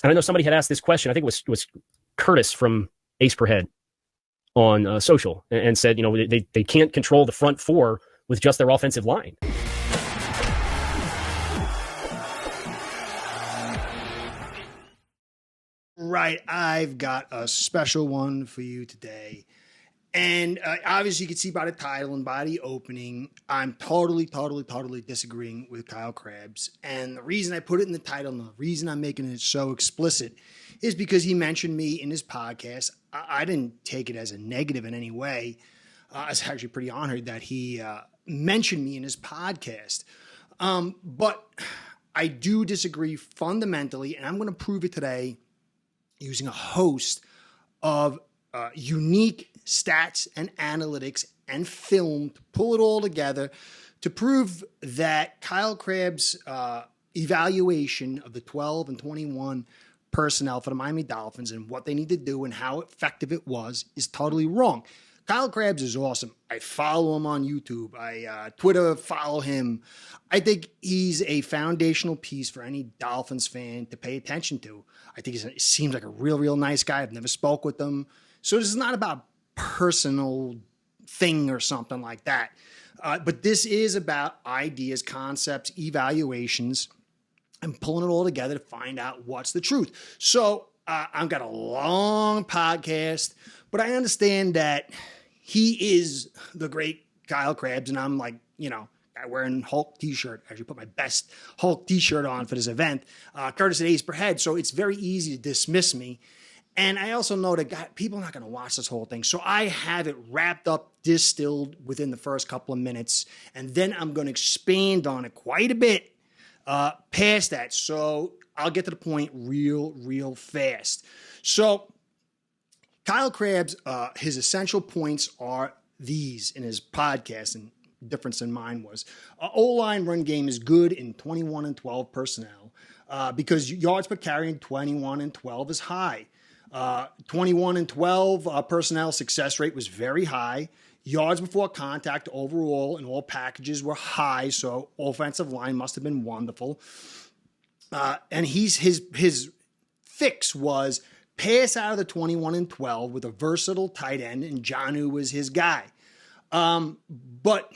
And I know somebody had asked this question. I think it was Curtis from Ace Per Head on social and said, they can't control the front four with just their offensive line. Right. I've got a special one for you today. And obviously, you can see by the title and by the opening, I'm totally disagreeing with Kyle Krabs. And the reason I put it in the title and the reason I'm making it so explicit is because he mentioned me in his podcast. I didn't take it as a negative in any way. I was actually pretty honored that he mentioned me in his podcast. But I do disagree fundamentally, and I'm going to prove it today using a host of unique stats and analytics and film to pull it all together to prove that Kyle Krabs' evaluation of the 12 and 21 personnel for the Miami Dolphins and what they need to do and how effective it was is totally wrong. Kyle Krabs is awesome. I follow him on YouTube. I Twitter follow him. I think he's a foundational piece for any Dolphins fan to pay attention to. I think he seems like a real nice guy. I've never spoke with him. So this is not about personal thing or something like that. But this is about ideas, concepts, evaluations, and pulling it all together to find out what's the truth. So I've got a long podcast, but I understand that he is the great Kyle Krabs, and I'm like, guy wearing Hulk t-shirt. I actually put my best Hulk t-shirt on for this event, Curtis at Ace Per Head. So it's very easy to dismiss me. And I also know that people are not going to watch this whole thing. So I have it wrapped up, distilled within the first couple of minutes. And then I'm going to expand on it quite a bit past that. So I'll get to the point real fast. So Kyle Krabs, his essential points are these in his podcast, and difference than mine was. O-line run game is good in 21 and 12 personnel because yards per carry in 21 and 12 is high. 21 and 12 personnel success rate was very high. Yards before contact overall in all packages were high, so offensive line must have been wonderful. And his fix was pass out of the 21 and 12 with a versatile tight end, and Jonnu was his guy. But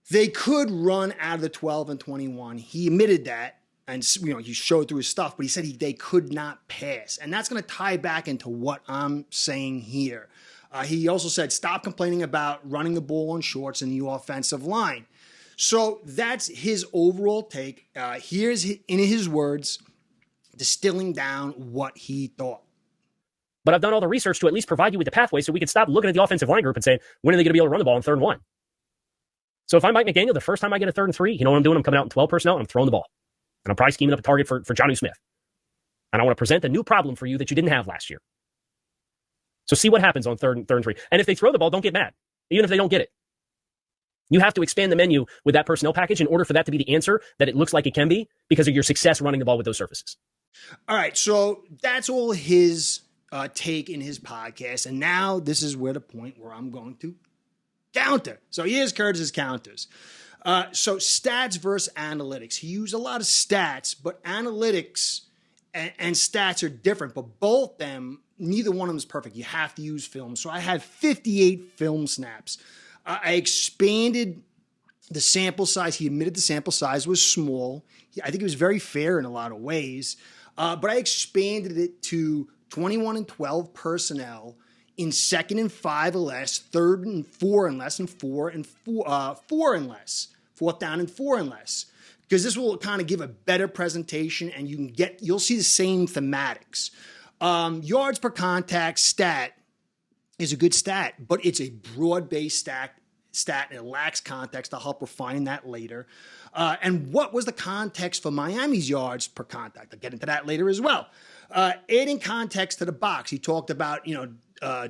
they could run out of the 12 and 21. He admitted that. And, he showed through his stuff, but he said they could not pass. And that's going to tie back into what I'm saying here. He also said, stop complaining about running the ball on shorts in the offensive line. So that's his overall take. Here's, in his words, distilling down what he thought. But I've done all the research to at least provide you with the pathway so we could stop looking at the offensive line group and saying, when are they going to be able to run the ball on 3rd and 1? So if I'm Mike McDaniel, the first time I get a 3rd and 3, you know what I'm doing? I'm coming out in 12 personnel and I'm throwing the ball. And I'm probably scheming up a target for Jonnu Smith. And I want to present a new problem for you that you didn't have last year. So see what happens on 3rd and 3. And if they throw the ball, don't get mad, even if they don't get it. You have to expand the menu with that personnel package in order for that to be the answer that it looks like it can be because of your success running the ball with those surfaces. All right, so that's all his take in his podcast. And now this is where the point where I'm going to counter. So here's Curtis's counters. So stats versus analytics. He used a lot of stats, but analytics and stats are different. But both them, neither one of them is perfect. You have to use film. So I had 58 film snaps. I expanded the sample size. He admitted the sample size was small. I think it was very fair in a lot of ways. But I expanded it to 21 and 12 personnel in 2nd and 5 or less, 3rd and 4 and less, and 4 and 4 and less. 4th down and 4 and less, because this will kind of give a better presentation, and you'll see the same thematics. Yards per contact stat is a good stat, but it's a broad-based stat, and it lacks context. I'll help refine that later. And what was the context for Miami's yards per contact? I'll get into that later as well. Adding context to the box, he talked about,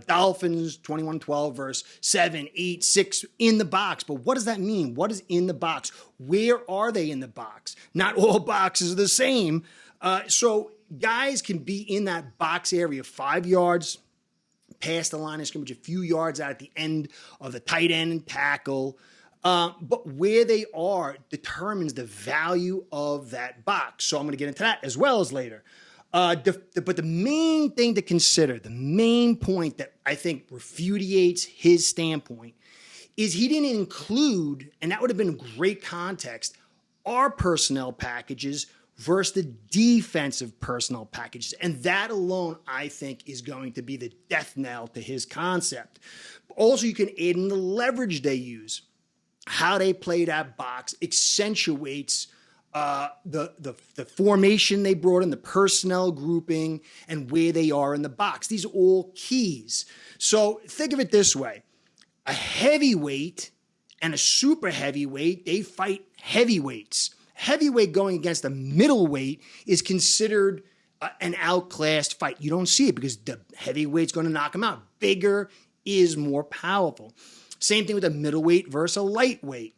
Dolphins 21-12 versus 7-8-6 in the box. But what does that mean? What is in the box? Where are they in the box? Not all boxes are the same. So guys can be in that box area 5 yards past the line of scrimmage, a few yards out at the end of the tight end and tackle. But where they are determines the value of that box. So I'm going to get into that as well as later. But the main thing to consider, the main point that I think refudiates his standpoint, is he didn't include, and that would have been great context, our personnel packages versus the defensive personnel packages. And that alone, I think, is going to be the death knell to his concept. Also, you can add in the leverage they use. How they play that box accentuates the formation they brought in, the personnel grouping, and where they are in the box. These are all keys. So think of it this way. A heavyweight and a super heavyweight, they fight heavyweights. Heavyweight going against a middleweight is considered an outclassed fight. You don't see it because the heavyweight's going to knock him out. Bigger is more powerful. Same thing with a middleweight versus a lightweight.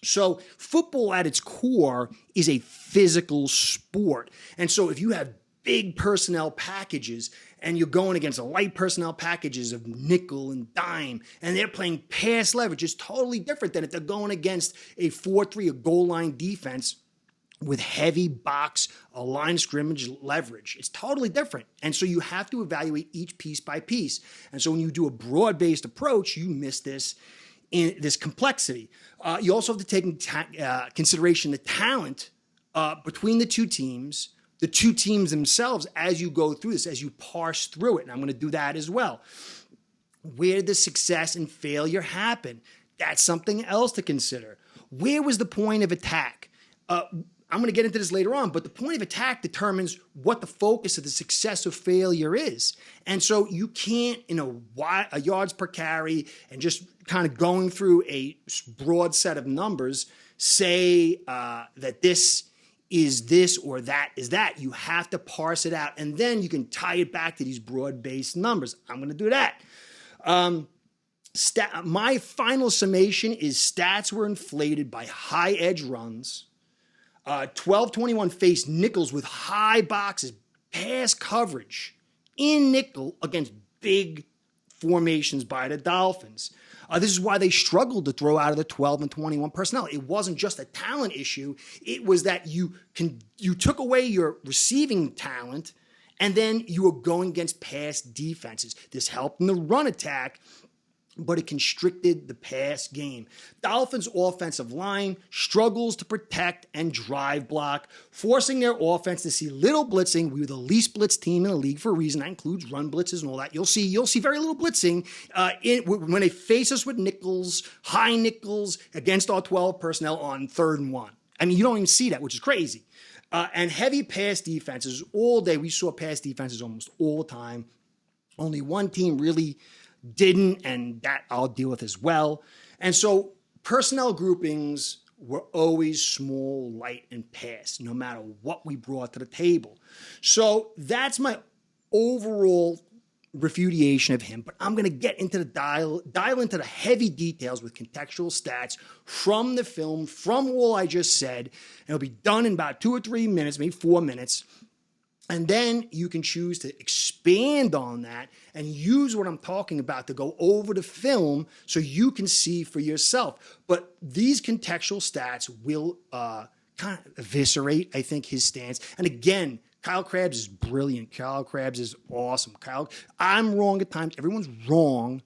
So football at its core is a physical sport. And so if you have big personnel packages and you're going against a light personnel packages of nickel and dime and they're playing pass leverage, it's totally different than if they're going against a 4-3, a goal line defense with heavy box, a line scrimmage leverage. It's totally different. And so you have to evaluate each piece by piece. And so when you do a broad-based approach, you miss this in this complexity. You also have to take into consideration the talent between the two teams themselves as you go through this, as you parse through it. And I'm going to do that as well. Where did the success and failure happen? That's something else to consider. Where was the point of attack? I'm going to get into this later on, but the point of attack determines what the focus of the success or failure is. And so you can't, in a yards per carry and just kind of going through a broad set of numbers, say that this is this or that is that. You have to parse it out, and then you can tie it back to these broad-based numbers. I'm going to do that. My final summation is stats were inflated by high edge runs. 12-21 faced nickels with high boxes, pass coverage in nickel against big formations by the Dolphins. This is why they struggled to throw out of the 12 and 21 personnel. It wasn't just a talent issue. It was that you took away your receiving talent and then you were going against pass defenses. This helped in the run attack, but it constricted the pass game. Dolphins' offensive line struggles to protect and drive block, forcing their offense to see little blitzing. We were the least blitzed team in the league for a reason. That includes run blitzes and all that. You'll see very little blitzing when they face us with nickels, high nickels against our 12 personnel on 3rd and 1. I mean, you don't even see that, which is crazy. And heavy pass defenses all day. We saw pass defenses almost all the time. Only one team really didn't, and that I'll deal with as well. And so personnel groupings were always small, light, and pass, no matter what we brought to the table. So that's my overall refudiation of him, but I'm going to get into the dial into the heavy details with contextual stats from the film, from all I just said, and it'll be done in about 2 or 3 minutes, maybe 4 minutes. And then you can choose to expand on that and use what I'm talking about to go over the film so you can see for yourself. But these contextual stats will kind of eviscerate, I think, his stance. And again, Kyle Krabs is brilliant. Kyle Krabs is awesome. I'm wrong at times. Everyone's wrong.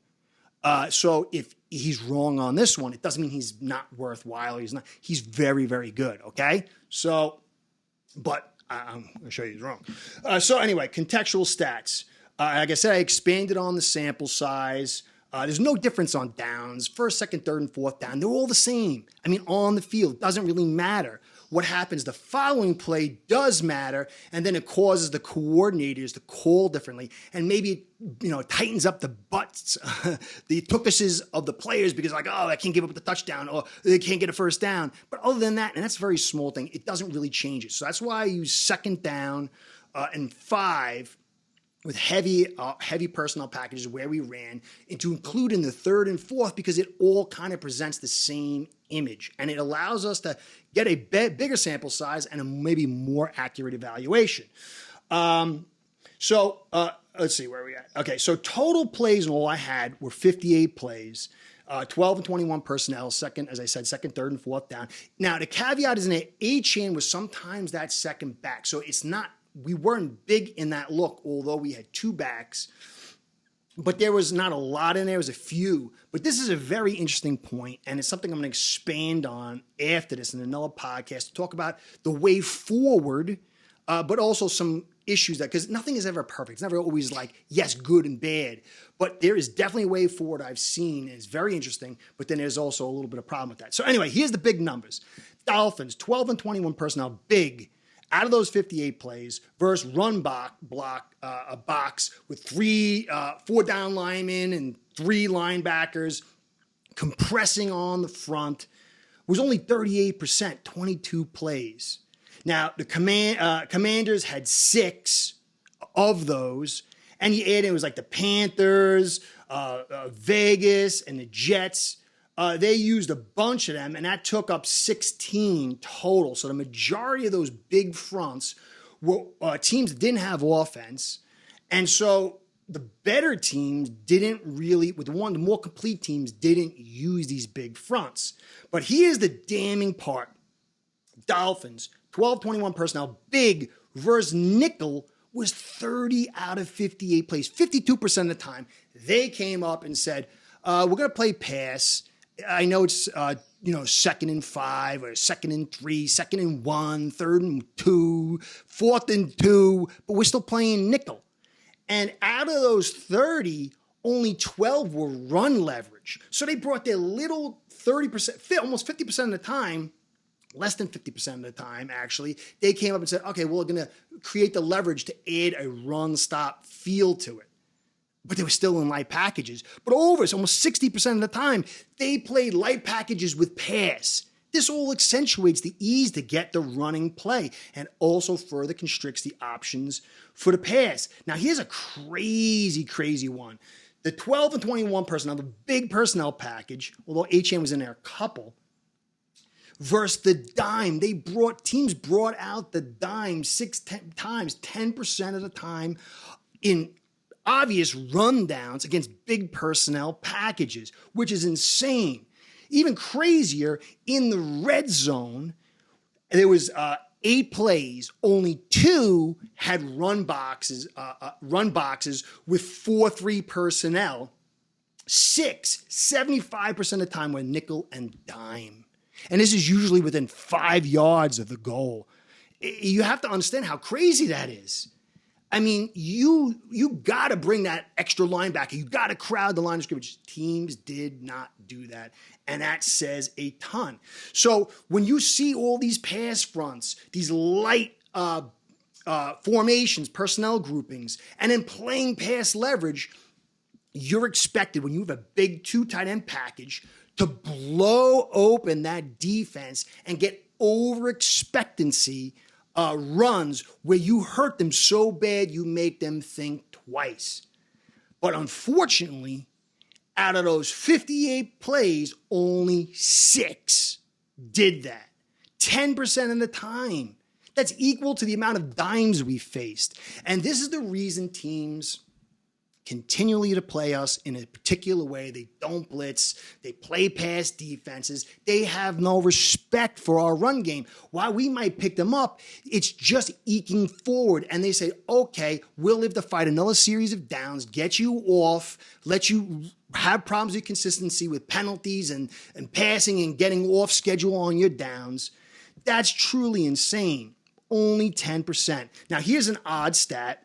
So if he's wrong on this one, it doesn't mean he's not worthwhile. He's very, very good. Okay. So, but I'm going to show you he's wrong. So anyway, contextual stats. Like I said, I expanded on the sample size. There's no difference on downs. 1st, 2nd, 3rd, and 4th down. They're all the same. I mean, on the field, it doesn't really matter. What happens the following play does matter, and then it causes the coordinators to call differently, and maybe it tightens up the butts, the tuchuses of the players because I can't give up the touchdown or they can't get a 1st down. But other than that, and that's a very small thing, it doesn't really change it. So that's why I use 2nd down and 5 with heavy personnel packages where we ran, and to include in the 3rd and 4th because it all kind of presents the same image, and it allows us to get a bigger sample size and a maybe more accurate evaluation. So let's see where are we at. Okay, so total plays and all I had were 58 plays. 12 and 21 personnel, as I said, 2nd, 3rd, and 4th down. Now, the caveat is in an A chain was sometimes that second back. So it's not we weren't big in that look, although we had two backs. But there was not a lot in there. It was a few. But this is a very interesting point, and it's something I'm going to expand on after this in another podcast to talk about the way forward, but also some issues that, because nothing is ever perfect. It's never always like, yes, good and bad. But there is definitely a way forward I've seen. And it's very interesting, but then there's also a little bit of problem with that. So anyway, here's the big numbers. Dolphins, 12 and 21 personnel, big. Out of those 58 plays versus run a box with four down linemen and three linebackers compressing on the front was only 38%, 22 plays. Now, the Commanders had 6 of those, and you add in, it was like the Panthers, Vegas, and the Jets. They used a bunch of them, and that took up 16 total. So the majority of those big fronts were teams that didn't have offense. And so the better teams didn't really, the more complete teams didn't use these big fronts. But here's the damning part. Dolphins, 12-21 personnel, big versus nickel was 30 out of 58 plays. 52% of the time, they came up and said, we're going to play pass. I know it's, 2nd and 5 or 2nd and 3, 2nd and 1, 3rd and 2, 4th and 2, but we're still playing nickel. And out of those 30, only 12 were run leverage. So they brought their little 30%, almost 50% of the time, less than 50% of the time, actually, they came up and said, okay, well, we're going to create the leverage to add a run-stop feel to it. But they were still in light packages. But almost 60% of the time, they played light packages with pass. This all accentuates the ease to get the running play and also further constricts the options for the pass. Now, here's a crazy, crazy one. The 12 and 21 personnel, the big personnel package, although HM was in there a couple, versus the dime. Teams brought out the dime 10 times, 10% of the time in obvious rundowns against big personnel packages, which is insane. Even crazier, in the red zone, there was 8 plays, only 2 had run boxes with 4-3 personnel. 6, 75% of the time were nickel and dime. And this is usually within 5 yards of the goal. You have to understand how crazy that is. I mean, you got to bring that extra linebacker. You got to crowd the line of scrimmage. Teams did not do that, and that says a ton. So when you see all these pass fronts, these light formations, personnel groupings, and then playing pass leverage, you're expected, when you have a big 2 tight end package, to blow open that defense and get over expectancy runs where you hurt them so bad you make them think twice. But unfortunately, out of those 58 plays, only 6 did that. 10% of the time. That's equal to the amount of dimes we faced. And this is the reason teams continually to play us in a particular way. They don't blitz. They play past defenses. They have no respect for our run game. While we might pick them up, it's just eking forward. And they say, okay, we'll live to fight another series of downs, get you off, let you have problems with consistency with penalties and passing and getting off schedule on your downs. That's truly insane. Only 10%. Now, here's an odd stat.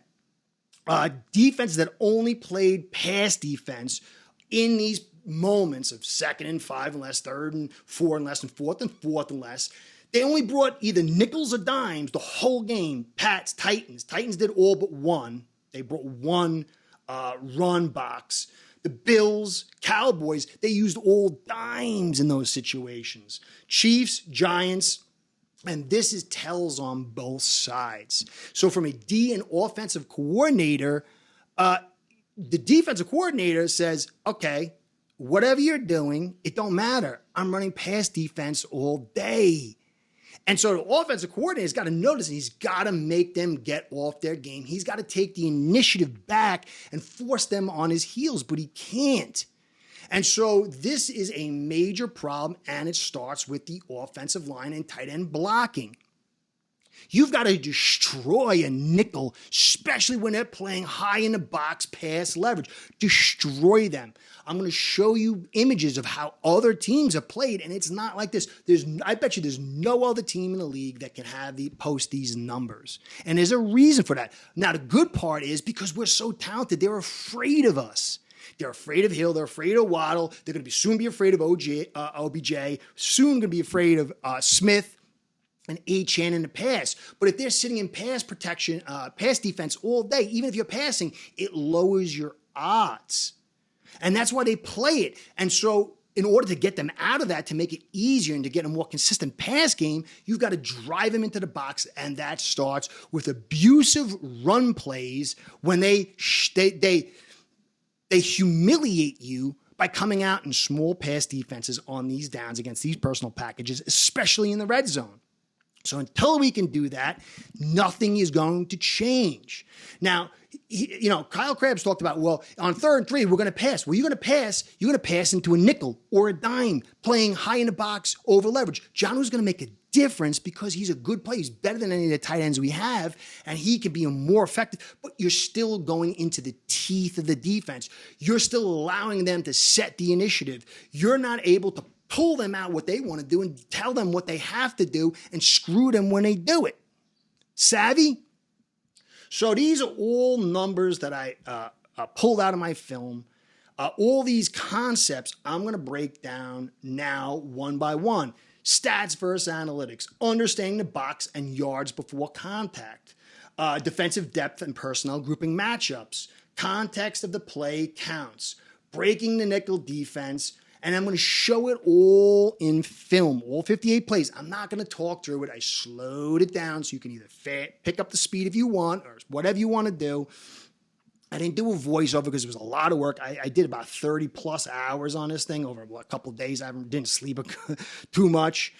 Defenses that only played pass defense in these moments of 2nd and 5 and less, 3rd and 4 and less, and 4th and 4th and less, they only brought either nickels or dimes the whole game. Pats, Titans. Titans did all but one. They brought one run box. The Bills, Cowboys, they used all dimes in those situations. Chiefs, Giants, and this is tells on both sides. So from a D and offensive coordinator, the defensive coordinator says, okay, whatever you're doing, it don't matter. I'm running pass defense all day. And so the offensive coordinator's got to notice, and he's got to make them get off their game. He's got to take the initiative back and force them on his heels, but he can't. And so this is a major problem, and it starts with the offensive line and tight end blocking. You've got to destroy a nickel, especially when they're playing high in the box pass leverage. Destroy them. I'm going to show you images of how other teams have played, and it's not like this. I bet you there's no other team in the league that can post these numbers. And there's a reason for that. Now, the good part is because we're so talented, they're afraid of us. They're afraid of Hill. They're afraid of Waddle. They're going to soon be afraid of OBJ. Soon going to be afraid of Smith and Achane in the pass. But if they're sitting in pass protection, pass defense all day, even if you're passing, it lowers your odds. And that's why they play it. And so in order to get them out of that, to make it easier and to get a more consistent pass game, you've got to drive them into the box. And that starts with abusive run plays when they humiliate you by coming out in small pass defenses on these downs against these personal packages, especially in the red zone. So until we can do that, nothing is going to change. Now, Kyle Krabs talked about, well, on 3rd and 3, we're going to pass. Well, you're going to pass into a nickel or a dime, playing high in the box over leverage. Jonnu's going to make a difference because he's a good player. He's better than any of the tight ends we have, and he can be more effective. But you're still going into the teeth of the defense. You're still allowing them to set the initiative. You're not able to pull them out what they want to do and tell them what they have to do and screw them when they do it. Savvy? So these are all numbers that I pulled out of my film. All these concepts I'm going to break down now one by one. Stats versus analytics, understanding the box and yards before contact, defensive depth and personnel grouping matchups, context of the play counts, breaking the nickel defense, and I'm going to show it all in film, all 58 plays. I'm not going to talk through it. I slowed it down so you can either pick up the speed if you want or whatever you want to do. I didn't do a voiceover because it was a lot of work. I did about 30 plus hours on this thing over a couple of days. I didn't sleep too much.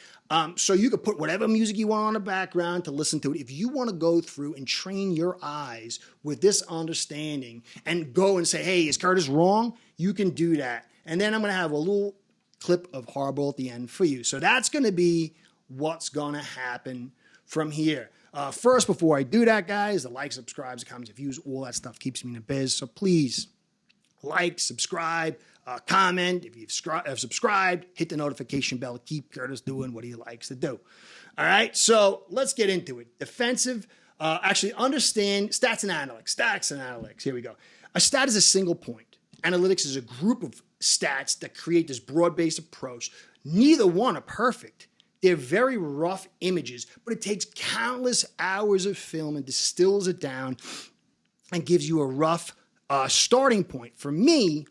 So you could put whatever music you want on the background to listen to it. If you want to go through and train your eyes with this understanding and go and say, hey, is Curtis wrong? You can do that. And then I'm going to have a little clip of Harbaugh at the end for you. So that's going to be what's going to happen from here. First, before I do that, guys, the like, subscribes, comments, views, all that stuff keeps me in the biz. So please like, subscribe, comment. If you've subscribed, hit the notification bell. Keep Curtis doing what he likes to do. All right, so let's get into it. Defensive, understand stats and analytics. Stats and analytics. Here we go. A stat is a single point. Analytics is a group of stats that create this broad-based approach. Neither one are perfect. They're very rough images, but it takes countless hours of film and distills it down and gives you a rough starting point. For me,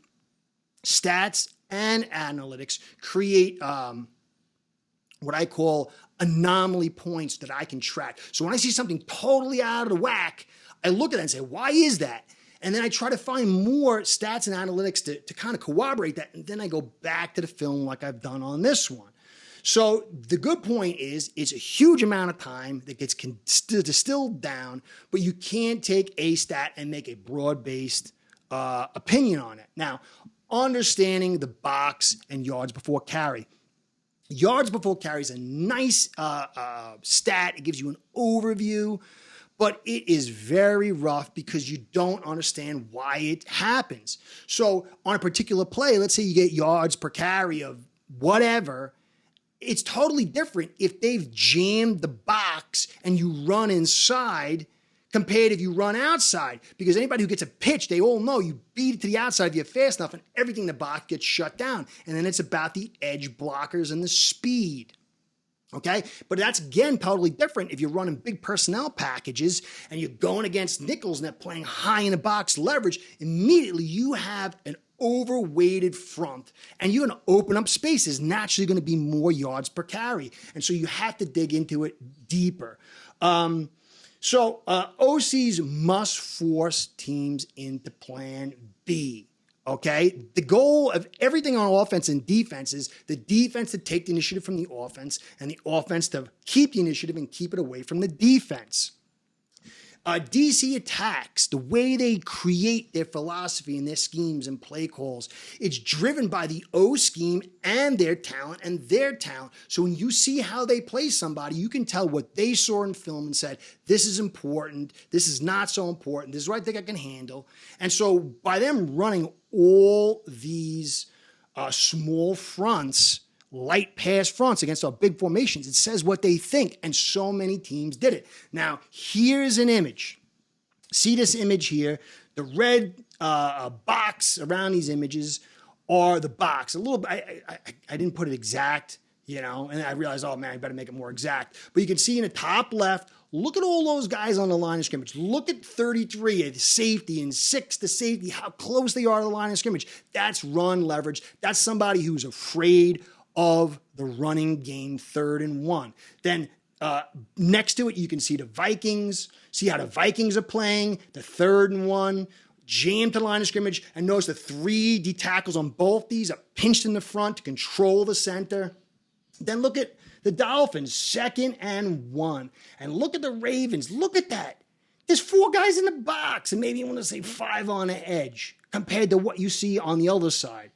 stats and analytics create what I call anomaly points that I can track. So when I see something totally out of the whack, I look at it and say, why is that? And then I try to find more stats and analytics to kind of corroborate that. And then I go back to the film like I've done on this one. So the good point is it's a huge amount of time that gets distilled down, but you can't take a stat and make a broad-based opinion on it. Now, understanding the box and yards before carry. Yards before carry is a nice stat. It gives you an overview. But it is very rough because you don't understand why it happens. So on a particular play, let's say you get yards per carry of whatever, it's totally different if they've jammed the box and you run inside compared if you run outside. Because anybody who gets a pitch, they all know you beat it to the outside if you're fast enough and everything in the box gets shut down. And then it's about the edge blockers and the speed. Okay, but that's, again, totally different if you're running big personnel packages and you're going against nickels and they're playing high in the box leverage. Immediately, you have an overweighted front and you're going to open up spaces. Naturally, going to be more yards per carry. And so you have to dig into it deeper. OCs must force teams into plan B. Okay, the goal of everything on offense and defense is the defense to take the initiative from the offense and the offense to keep the initiative and keep it away from the defense. DC attacks, the way they create their philosophy and their schemes and play calls, it's driven by the O scheme and their talent and their talent. So when you see how they play somebody, you can tell what they saw in film and said, this is important, this is not so important, this is what I think I can handle. And so by them running all these small fronts, light pass fronts against our big formations, it says what they think, and so many teams did it. Now, here's an image. See this image here? The red box around these images are the box. A little bit, I didn't put it exact, and I realized, oh man, I better make it more exact. But you can see in the top left, look at all those guys on the line of scrimmage. Look at 33 at safety and 6 to safety, how close they are to the line of scrimmage. That's run leverage. That's somebody who's afraid of the running game, 3rd and 1. Then next to it, you can see the Vikings. See how the Vikings are playing, the 3rd and 1, jammed to the line of scrimmage. And notice the 3 D tackles on both these are pinched in the front to control the center. Then look at the Dolphins, 2nd and 1. And look at the Ravens. Look at that. There's 4 guys in the box, and maybe you want to say 5 on the edge compared to what you see on the other side.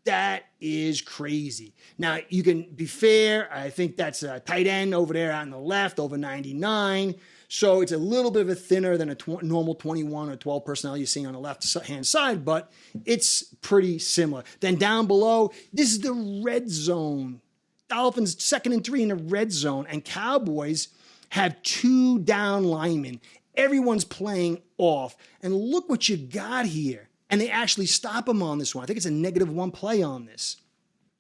That is crazy. Now, you can be fair. I think that's a tight end over there on the left, over 99. So it's a little bit of a thinner than a normal 21 or 12 personnel you see on the left-hand side, but it's pretty similar. Then down below, this is the red zone. Dolphins 2nd and 3 in the red zone, and Cowboys have 2 down linemen. Everyone's playing off. And look what you got here. And they actually stop him on this one. I think it's a -1 play on this.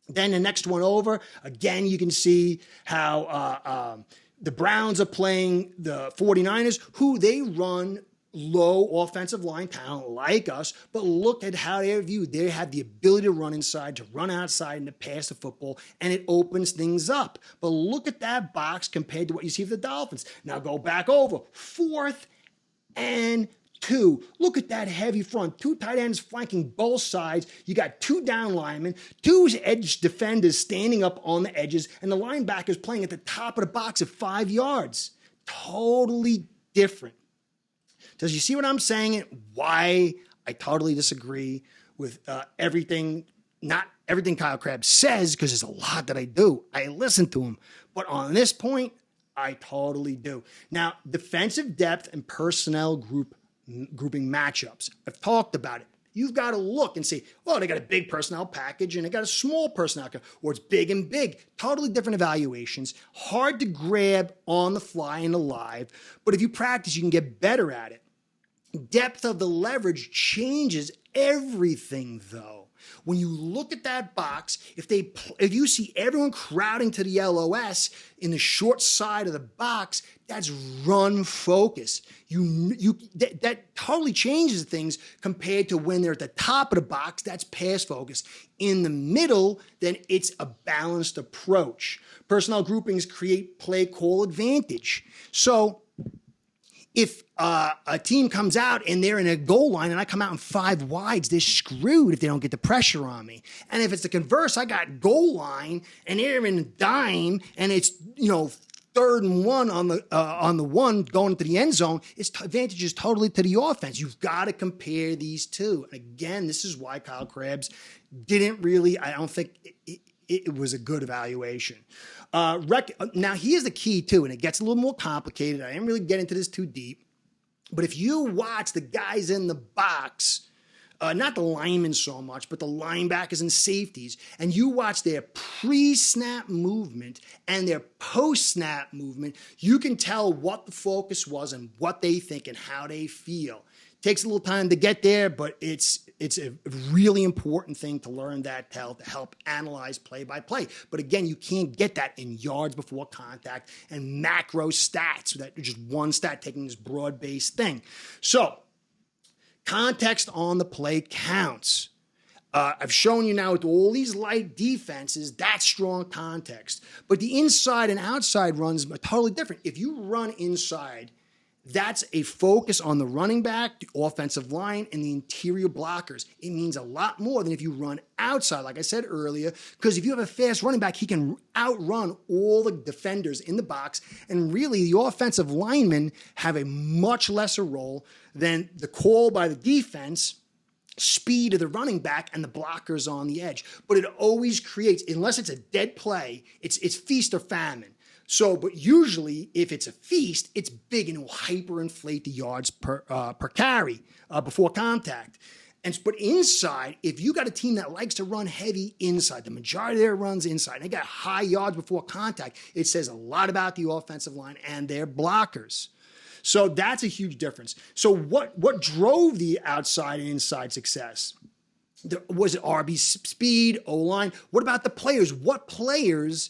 Then the next one over, again, you can see how the Browns are playing the 49ers, who they run low offensive line talent like us, but look at how they're viewed. They have the ability to run inside, to run outside, and to pass the football, and it opens things up. But look at that box compared to what you see for the Dolphins. Now go back over, 4th and 2. Look at that heavy front. 2 tight ends flanking both sides. You got 2 down linemen, 2 edge defenders standing up on the edges, and the linebackers playing at the top of the box at 5 yards. Totally different. Does you see what I'm saying? Why I totally disagree with everything, not everything Kyle Krabs says, because there's a lot that I do. I listen to him. But on this point, I totally do. Now, defensive depth and personnel grouping matchups. I've talked about it. You've got to look and say, oh, they got a big personnel package and they got a small personnel package, or it's big and big. Totally different evaluations. Hard to grab on the fly and alive, but if you practice, you can get better at it. Depth of the leverage changes everything, though. When you look at that box, if you see everyone crowding to the LOS in the short side of the box, that's run focus. That totally changes things compared to when they're at the top of the box, that's pass focus. In the middle, then it's a balanced approach. Personnel groupings create play call advantage. So if a team comes out and they're in a goal line and I come out in 5 wides, they're screwed if they don't get the pressure on me. And if it's the converse, I got goal line and they're in a dime and it's 3rd and 1 on the 1 going to the end zone, its advantage is totally to the offense. You've got to compare these two. And again, this is why Kyle Krabs didn't really, I don't think it was a good evaluation. Now, here's the key, too, and it gets a little more complicated. I didn't really get into this too deep. But if you watch the guys in the box, not the linemen so much, but the linebackers and safeties, and you watch their pre-snap movement and their post-snap movement, you can tell what the focus was and what they think and how they feel. Takes a little time to get there, but it's a really important thing to learn that to help analyze play by play. But again, you can't get that in yards before contact and macro stats. So that just one stat taking this broad-based thing. So context on the play counts. I've shown you now with all these light defenses, that's strong context. But the inside and outside runs are totally different. If you run inside, That's a focus on the running back, the offensive line, and the interior blockers. It means a lot more than if you run outside, like I said earlier, because if you have a fast running back, he can outrun all the defenders in the box. And really, the offensive linemen have a much lesser role than the call by the defense, speed of the running back, and the blockers on the edge. But it always creates, unless it's a dead play, it's feast or famine. So, but usually if it's a feast, it's big and it will hyperinflate the yards per carry before contact. But inside, if you got a team that likes to run heavy inside, the majority of their runs inside, and they got high yards before contact, it says a lot about the offensive line and their blockers. So that's a huge difference. So what drove the outside and inside success? Was it RB speed, O-line? What about the players? What players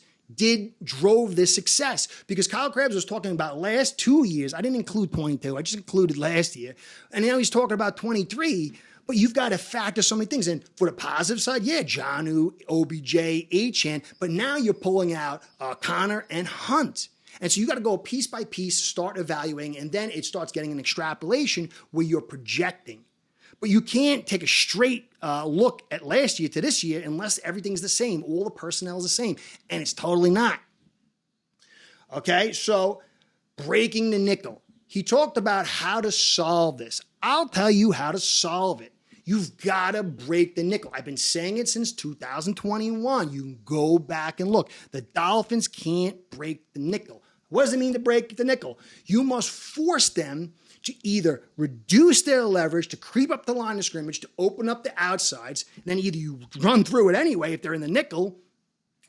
drove this success? Because Kyle Krabs was talking about last 2 years. I didn't include 22. I just included last year. And now he's talking about 23. But you've got to factor so many things. And for the positive side, yeah, Jonnu, OBJ, Achane. But now you're pulling out Connor and Hunt. And so you got to go piece by piece, start evaluating, and then it starts getting an extrapolation where you're projecting. But you can't take a straight look at last year to this year unless everything's the same. All the personnel is the same. And it's totally not. Okay, so breaking the nickel. He talked about how to solve this. I'll tell you how to solve it. You've got to break the nickel. I've been saying it since 2021. You can go back and look. The Dolphins can't break the nickel. What does it mean to break the nickel? You must force them to either reduce their leverage, to creep up the line of scrimmage, to open up the outsides, and then either you run through it anyway if they're in the nickel,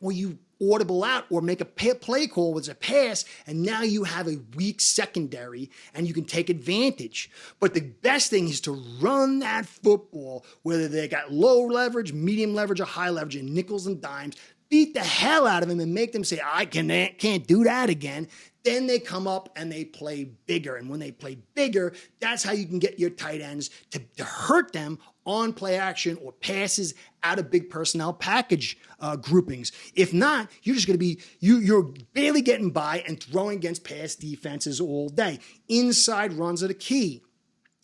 or you audible out or make a play call with a pass, and now you have a weak secondary and you can take advantage. But the best thing is to run that football, whether they got low leverage, medium leverage, or high leverage, in nickels and dimes. Beat the hell out of them and make them say, I can't do that again. Then they come up and they play bigger. And when they play bigger, that's how you can get your tight ends to hurt them on play action or passes out of big personnel package groupings. If not, you're just going to be, you're barely getting by and throwing against pass defenses all day. Inside runs are the key.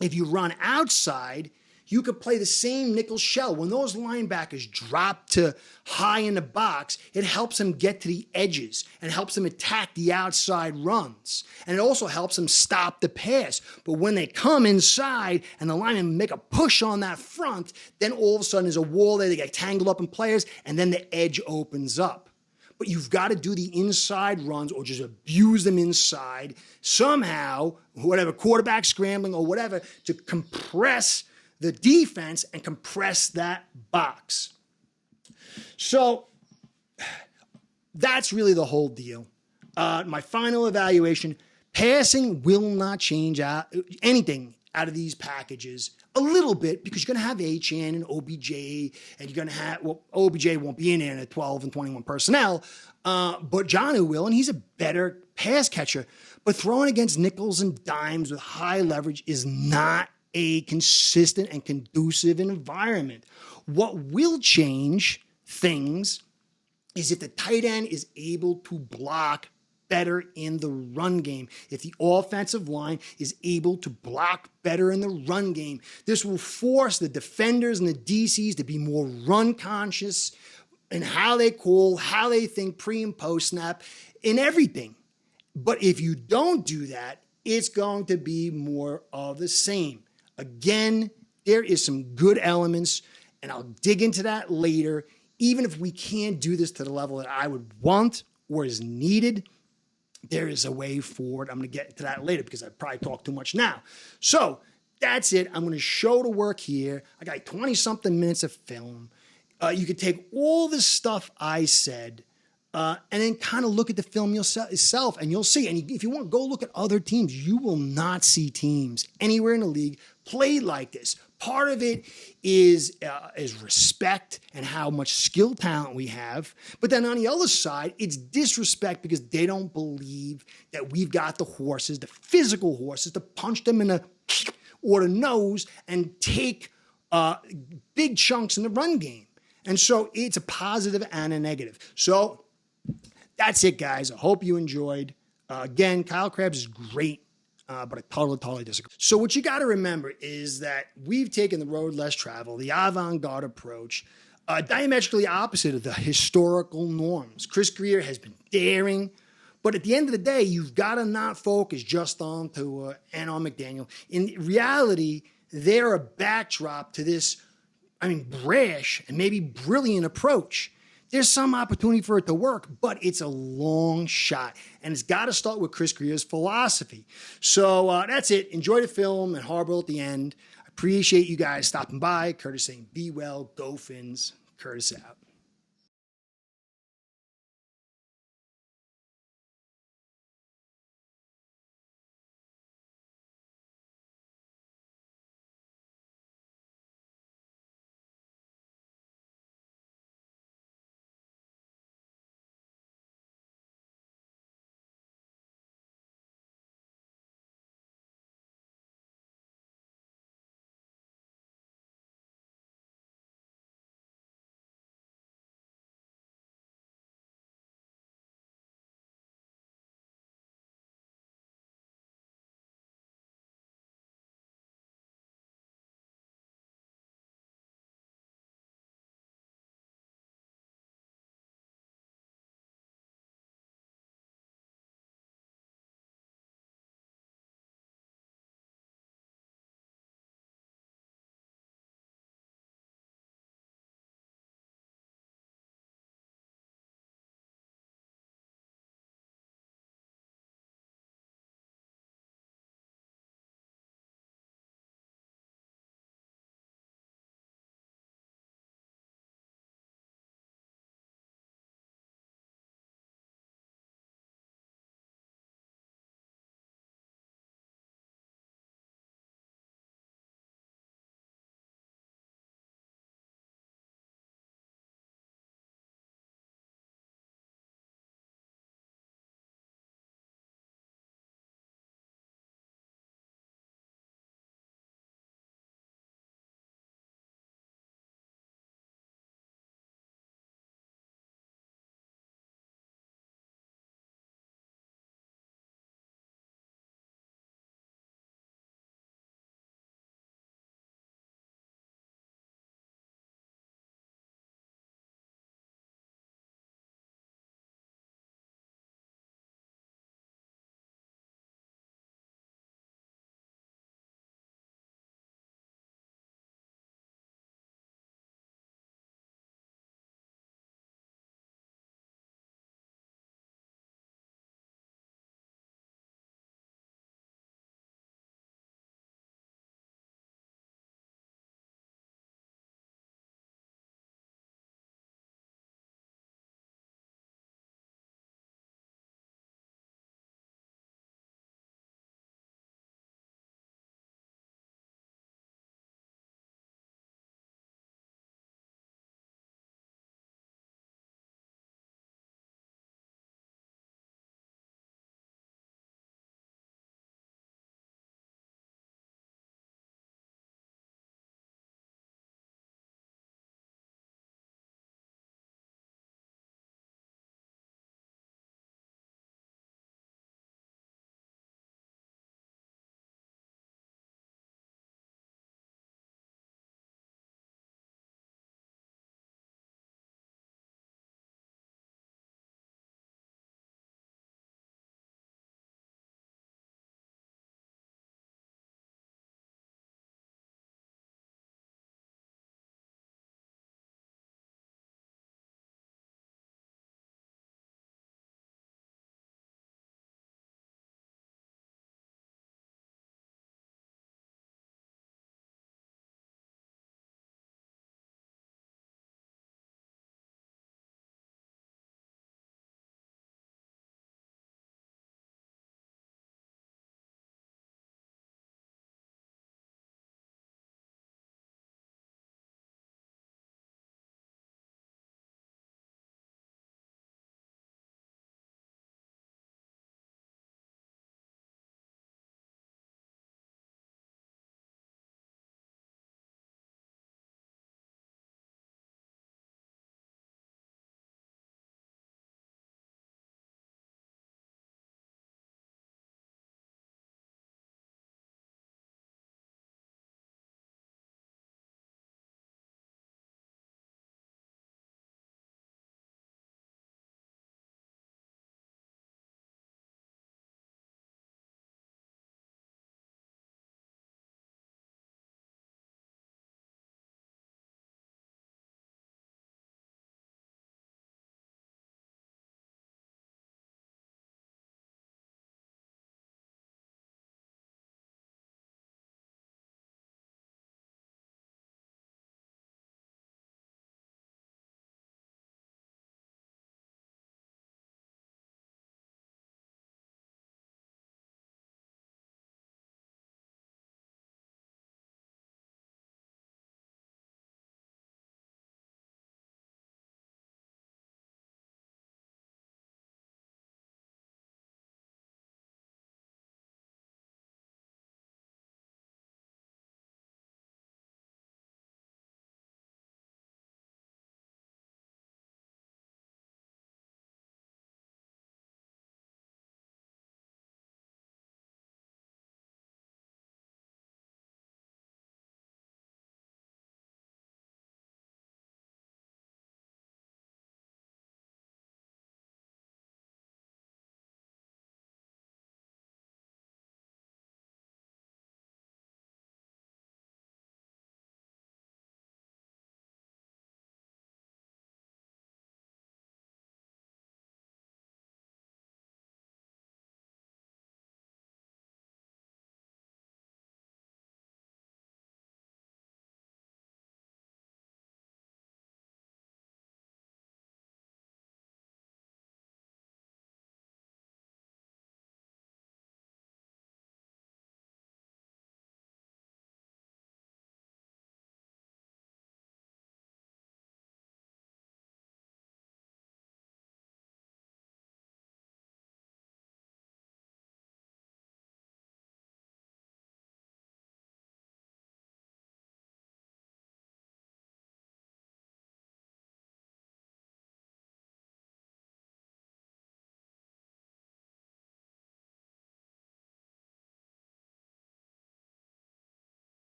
If you run outside, you could play the same nickel shell. When those linebackers drop to high in the box, it helps them get to the edges and helps them attack the outside runs. And it also helps them stop the pass. But when they come inside and the linemen make a push on that front, then all of a sudden there's a wall there. They get tangled up in players, and then the edge opens up. But you've got to do the inside runs or just abuse them inside somehow, whatever, quarterback scrambling or whatever, to compress the defense and compress that box. So that's really the whole deal. My final evaluation, passing will not change anything out of these packages a little bit, because you're going to have Achane and OBJ, and you're going to have, well, OBJ won't be in there at 12 and 21 personnel, but Jonnu will, and he's a better pass catcher. But throwing against nickels and dimes with high leverage is not a consistent and conducive environment. What will change things is if the tight end is able to block better in the run game. If the offensive line is able to block better in the run game, this will force the defenders and the DCs to be more run conscious in how they call, how they think pre and post snap, in everything. But if you don't do that, it's going to be more of the same. Again, there is some good elements, and I'll dig into that later. Even if we can't do this to the level that I would want or is needed, there is a way forward. I'm going to get into that later because I probably talked too much now. So that's it. I'm going to show the work here. I got 20-something minutes of film. You can take all the stuff I said and then kind of look at the film yourself, and you'll see. And if you want, go look at other teams. You will not see teams anywhere in the league play like this. Part of it is respect and how much skill talent we have. But then on the other side, it's disrespect because they don't believe that we've got the horses, the physical horses, to punch them in the or the nose and take big chunks in the run game. And so it's a positive and a negative. So that's it, guys. I hope you enjoyed. Again, Kyle Krabs is great. but I totally disagree. So what you got to remember is that we've taken the road less traveled, the avant-garde approach, diametrically opposite of the historical norms. Chris Greer has been daring, but at the end of the day, you've got to not focus just on Tua and on McDaniel. In reality, they're a backdrop to this, brash and maybe brilliant approach. There's some opportunity for it to work, but it's a long shot. And it's got to start with Chris Greer's philosophy. So that's it. Enjoy the film and Harbaugh at the end. I appreciate you guys stopping by. Curtis saying, be well, go Fins. Curtis out.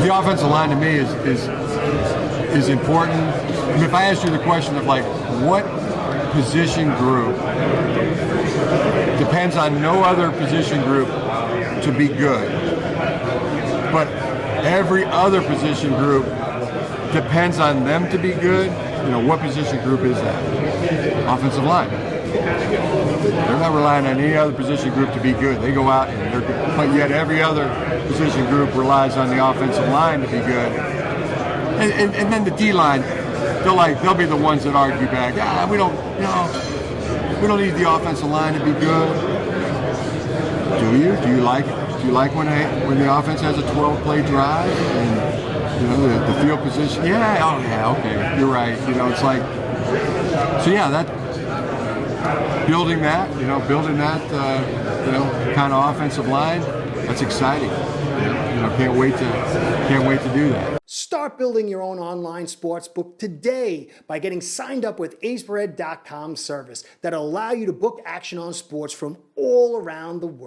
the offensive line to me is important. I mean, if I asked you the question of like what position group depends on no other position group to be good, but every other position group depends on them to be good, what position group is that? Offensive line. They're not relying on any other position group to be good. They go out and they're good. But yet every other position group relies on the offensive line to be good. And then the D-line, they'll be the ones that argue back. We don't need the offensive line to be good. Do you? Do you like when the offense has a 12-play drive and the field position? Yeah. Okay. You're right. It's like building that kind of offensive line. That's exciting. Can't wait to do that. Start building your own online sports book today by getting signed up with aceBread.com service that'll allow you to book action on sports from all around the world.